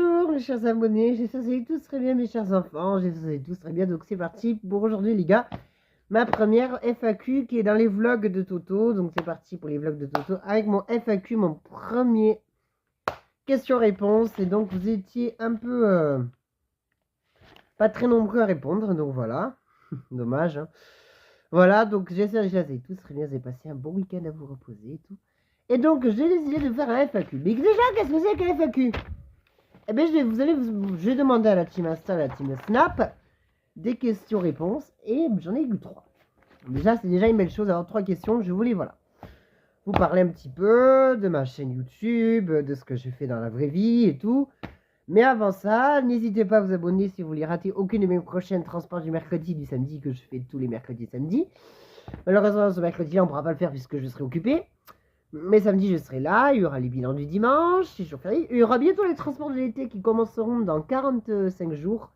Bonjour mes chers abonnés, j'espère que vous allez tous très bien mes chers enfants, j'espère que vous allez tous très bien, donc c'est parti pour aujourd'hui les gars. Ma première FAQ qui est dans les vlogs de Toto, donc c'est parti pour les vlogs de Toto avec mon FAQ, mon premier question-réponse, et donc vous étiez un peu pas très nombreux à répondre, donc voilà, dommage hein. Voilà, donc j'espère que vous allez tous très bien, vous avez passé un bon week-end à vous reposer et tout. Et donc j'ai décidé de faire un FAQ, mais déjà qu'est-ce que c'est qu'un FAQ? Eh bien, je vais demander à la team Insta, à la team Snap, des questions-réponses, et j'en ai eu 3. Déjà, c'est déjà une belle chose d'avoir 3 questions. Je voulais, voilà, vous parler un petit peu de ma chaîne YouTube, de ce que je fais dans la vraie vie et tout. Mais avant ça, n'hésitez pas à vous abonner si vous voulez rater aucune de mes prochaines transports du mercredi, du samedi, que je fais tous les mercredis et samedis. Malheureusement, ce mercredi-là, on ne pourra pas le faire puisque je serai occupé. Mais samedi, je serai là, il y aura les bilans du dimanche, c'est jour férié. Il y aura bientôt les transports de l'été qui commenceront dans 45 jours.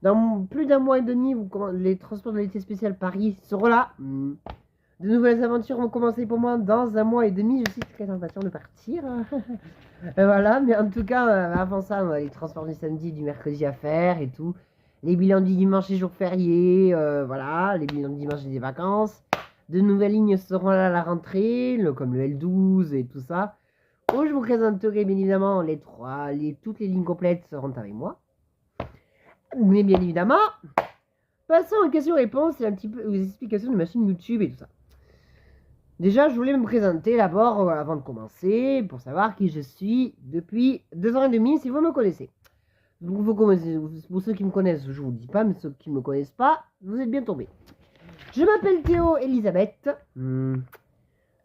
Dans plus d'un mois et demi, les transports de l'été spécial Paris seront là. De nouvelles aventures vont commencer pour moi dans un mois et demi. Je suis très impatient de partir. Voilà, mais en tout cas, avant ça, on a les transports du samedi et du mercredi à faire et tout. Les bilans du dimanche et jours fériés, voilà, les bilans du dimanche et des vacances. De nouvelles lignes seront là à la rentrée, comme le L12 et tout ça. Où je vous présenterai bien évidemment toutes les lignes complètes seront avec moi. Mais bien évidemment, passons aux questions-réponses et un petit peu aux explications de ma chaîne YouTube et tout ça. Déjà, je voulais me présenter d'abord avant de commencer pour savoir qui je suis depuis 2 ans et demi si vous me connaissez. Pour ceux qui me connaissent, je vous le dis pas, mais ceux qui ne me connaissent pas, vous êtes bien tombés. Je m'appelle Théo Elisabeth.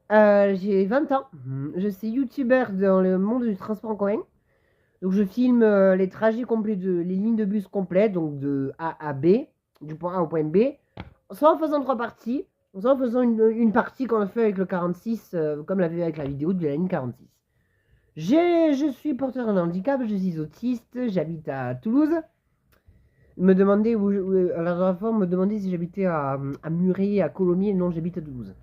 J'ai 20 ans. Je suis youtubeur dans le monde du transport en commun. Donc je filme les trajets complets les lignes de bus complètes, donc de A à B, du point A au point B, soit en faisant 3 parties, soit en faisant une partie qu'on a fait avec le 46, comme l'a vu avec la vidéo de la ligne 46. Je suis porteur d'un handicap, je suis autiste, j'habite à Toulouse. La dernière fois, on me demandait si j'habitais à Muret, à Colomiers. Non, j'habite à Toulouse.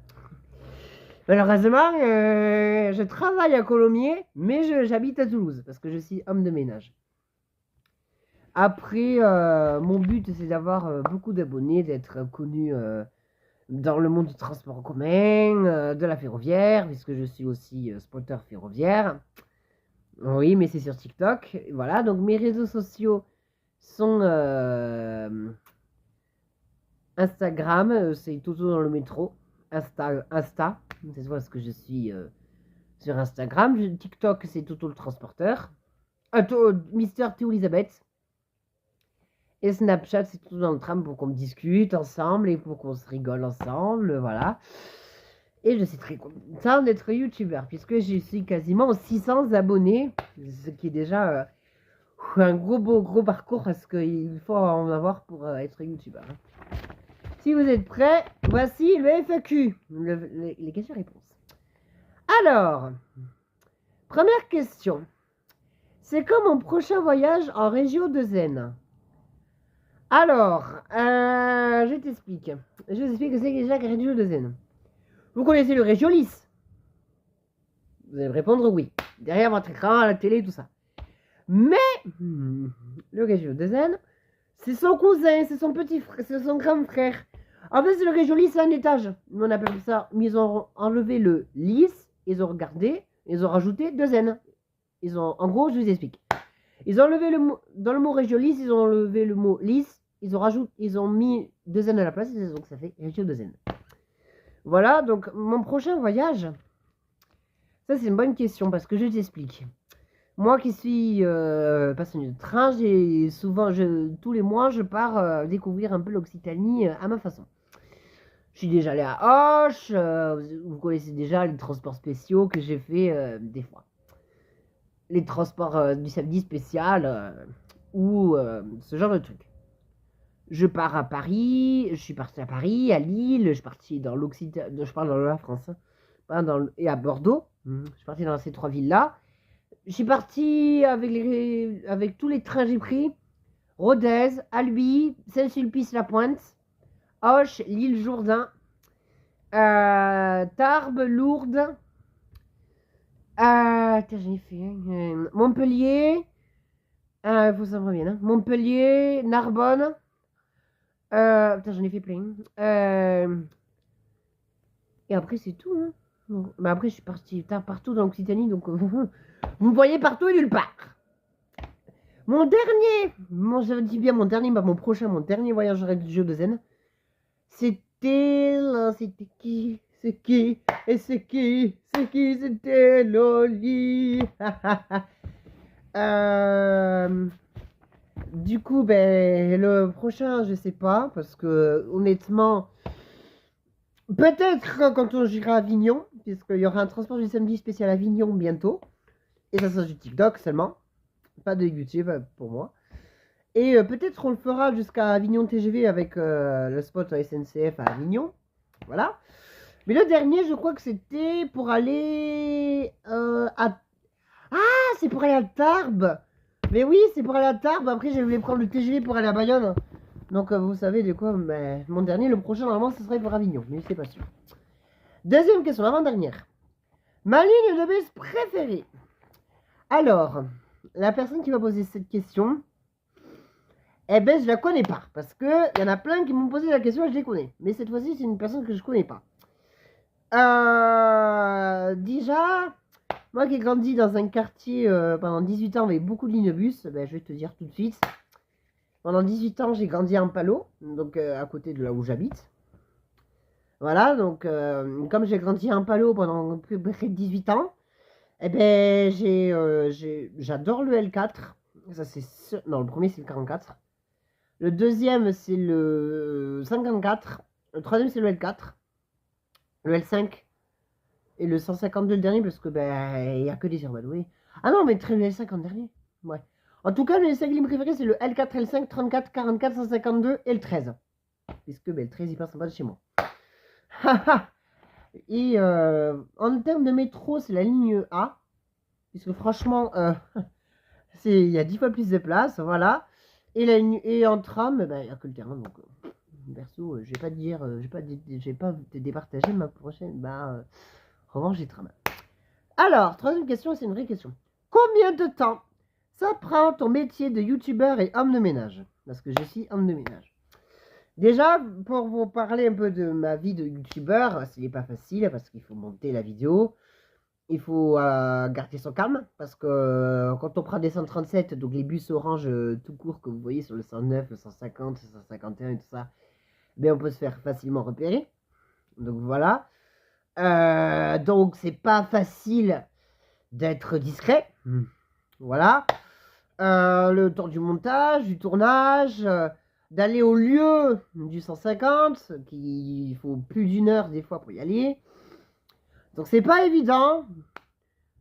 Malheureusement, je travaille à Colomiers, mais j'habite à Toulouse parce que je suis homme de ménage. Après, mon but, c'est d'avoir beaucoup d'abonnés, d'être connu dans le monde du transport en commun, de la ferroviaire, puisque je suis aussi spotter ferroviaire. Oui, mais c'est sur TikTok. Voilà, donc mes réseaux sociaux sont Instagram, c'est Toto dans le métro. Insta, c'est parce que je suis sur Instagram. TikTok, c'est Toto le transporteur. Mister Théo Elisabeth. Et Snapchat, c'est tout dans le tram pour qu'on discute ensemble et pour qu'on se rigole ensemble, voilà. Et je suis très content d'être youtubeur, puisque je suis quasiment aux 600 abonnés, ce qui est déjà un gros parcours, parce qu'il faut en avoir pour être youtubeur. Si vous êtes prêts, voici le FAQ, les questions-réponses. Alors, première question. C'est quand mon prochain voyage en région de Zen? Alors, je t'explique. Je vous explique que c'est déjà la région de Zen. Vous connaissez le Régiolis? Vous allez me répondre oui. Derrière votre écran, à la télé, tout ça. Mais, le Régio de Zen, c'est son cousin, c'est son petit frère, c'est son grand frère. En fait, c'est le Régiolis, c'est un étage. On appelle ça, mais ils ont enlevé le lys, ils ont regardé, ils ont rajouté 2 Zen. En gros, je vous explique. Ils ont enlevé dans le mot Régiolis, ils ont enlevé le mot lys, ils ont mis 2 Zen à la place, donc ça fait Régio de Zen. Voilà, donc mon prochain voyage, ça c'est une bonne question parce que je t'explique. Moi qui suis passionné de train, tous les mois, je pars découvrir un peu l'Occitanie à ma façon. Je suis déjà allé à Auch, vous connaissez déjà les transports spéciaux que j'ai fait des fois. Les transports du samedi spécial ou ce genre de truc. Je pars à Paris, je suis parti à Paris, à Lille, je suis parti dans l'Occitanie, je parle dans la France, hein, et à Bordeaux. Je suis parti dans ces 3 villes-là. Je suis parti avec tous les trains que j'ai pris. Rodez, Albi, Saint-Sulpice-la-Pointe, Auch, L'Île-Jourdain, Tarbes, Lourdes, j'ai fait Montpellier, Il faut que ça me revienne. Hein. Montpellier, Narbonne. Putain, j'en ai fait plein. Et après, c'est tout. Hein. Bon. Mais après, je suis partie partout dans l'Occitanie, donc vous me voyez partout et nulle part. Mon dernier, je dis bien mon dernier, mon prochain, mon dernier voyage religieux de Zen, c'était qui, c'était Loli. Du coup, ben, le prochain, je sais pas, parce que honnêtement, peut-être quand on ira à Avignon, puisqu'il y aura un transport du samedi spécial à Avignon bientôt, et ça sera du TikTok seulement, pas de YouTube pour moi. Et peut-être on le fera jusqu'à Avignon TGV avec le spot SNCF à Avignon, voilà. Mais le dernier, je crois que c'était pour aller à... Ah, c'est pour aller à Tarbes. Mais oui, c'est pour aller à Tarbes. Après, je voulais prendre le TGV pour aller à Bayonne. Donc, vous savez de quoi, mais mon dernier, le prochain, normalement, ce serait pour Avignon. Mais c'est pas sûr. Deuxième question, l'avant-dernière. Ma ligne de bus préférée. Alors, la personne qui m'a posé cette question, eh ben, je la connais pas. Parce que il y en a plein qui m'ont posé la question et je les connais. Mais cette fois-ci, c'est une personne que je connais pas. Déjà, moi qui ai grandi dans un quartier pendant 18 ans avec beaucoup de lignes de bus, ben, je vais te dire tout de suite. Pendant 18 ans, j'ai grandi à Ampalo, donc à côté de là où j'habite. Voilà, donc comme j'ai grandi à Ampalo pendant près de 18 ans, eh ben, j'adore le L4. Ça, non, le premier, c'est le 44. Le deuxième, c'est le 54. Le troisième, c'est le L4. Le L5. Et le 152 le dernier, parce que ben il n'y a que des urbaines, oui. Ah non, mais très le L5 en dernier. Ouais. En tout cas, les 5 lignes préférées, c'est le L4, L5, 34, 44, 152 et le 13. Puisque ben, le 13, il passe en bas de chez moi. Et en termes de métro, c'est la ligne A. Puisque franchement, il y a 10 fois plus de place, voilà. Et en tram, ben, il n'y a que le terrain. Donc, perso, je vais pas te dire, je vais pas te départager ma prochaine. Bah, revanche, j'ai tram. Alors, troisième question, c'est une vraie question. Combien de temps ça prend ton métier de youtubeur et homme de ménage? Parce que je suis homme de ménage. Déjà, pour vous parler un peu de ma vie de youtubeur, ce n'est pas facile parce qu'il faut monter la vidéo. Il faut garder son calme parce que quand on prend des 137, donc les bus orange tout court que vous voyez sur le 109, le 150, le 151 et tout ça, ben on peut se faire facilement repérer. Donc voilà. Donc c'est pas facile d'être discret. Voilà. Le temps du montage, du tournage, d'aller au lieu du 150, il faut plus d'une heure des fois pour y aller. Donc c'est pas évident.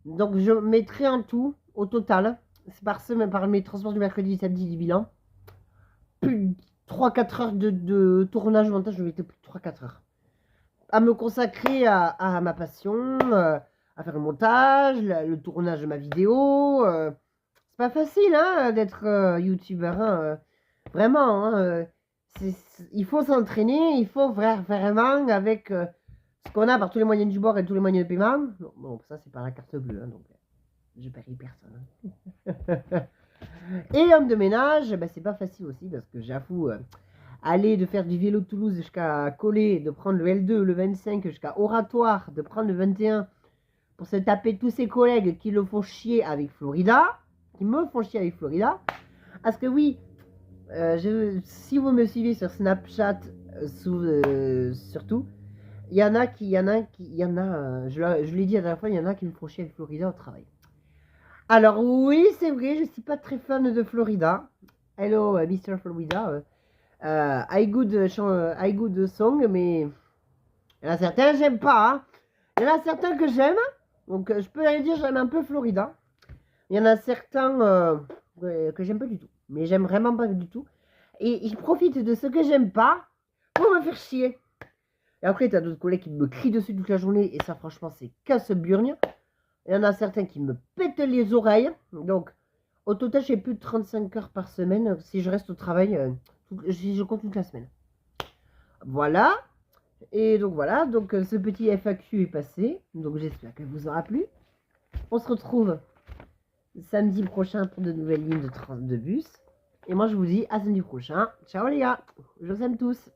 Donc je mettrai en tout, au total, c'est par semaine, par mes transports du mercredi, du samedi, du bilan, plus de 3-4 heures de tournage, montage, je mettais plus de 3-4 heures. À me consacrer à ma passion, à faire le montage, le tournage de ma vidéo. C'est pas facile hein, d'être youtubeur. Hein, vraiment. Hein, il faut s'entraîner, il faut vraiment avec ce qu'on a par tous les moyens du bord et tous les moyens de paiement. Bon, ça c'est par la carte bleue, hein, donc je parie personne. Hein. Et homme de ménage, ben, c'est pas facile aussi parce que j'avoue. Aller de faire du vélo de Toulouse jusqu'à Collet, de prendre le L2, le 25 jusqu'à Oratoire, de prendre le 21 pour se taper tous ses collègues qui le font chier avec Florida, qui me font chier avec Florida. Parce que oui, si vous me suivez sur Snapchat, surtout, il y en a, je l'ai dit la dernière fois, il y en a qui me font chier avec Florida au travail. Alors oui, c'est vrai, je suis pas très fan de Florida. Hello, Mr. Florida. I good song, mais il y en a certains j'aime pas. Hein. Il y en a certains que j'aime, donc je peux aller dire j'aime un peu Florida. Il y en a certains que j'aime pas du tout, mais j'aime vraiment pas du tout. Et ils profitent de ce que j'aime pas pour me faire chier. Et après, t'as d'autres collègues qui me crient dessus toute la journée, et ça, franchement, c'est casse-burgne. Il y en a certains qui me pètent les oreilles. Donc, au total, j'ai plus de 35 heures par semaine si je reste au travail. Je compte toute la semaine. Voilà. Et donc voilà, donc ce petit FAQ est passé. Donc j'espère qu'elle vous aura plu. On se retrouve samedi prochain pour de nouvelles lignes de bus. Et moi, je vous dis à samedi prochain. Ciao les gars, je vous aime tous.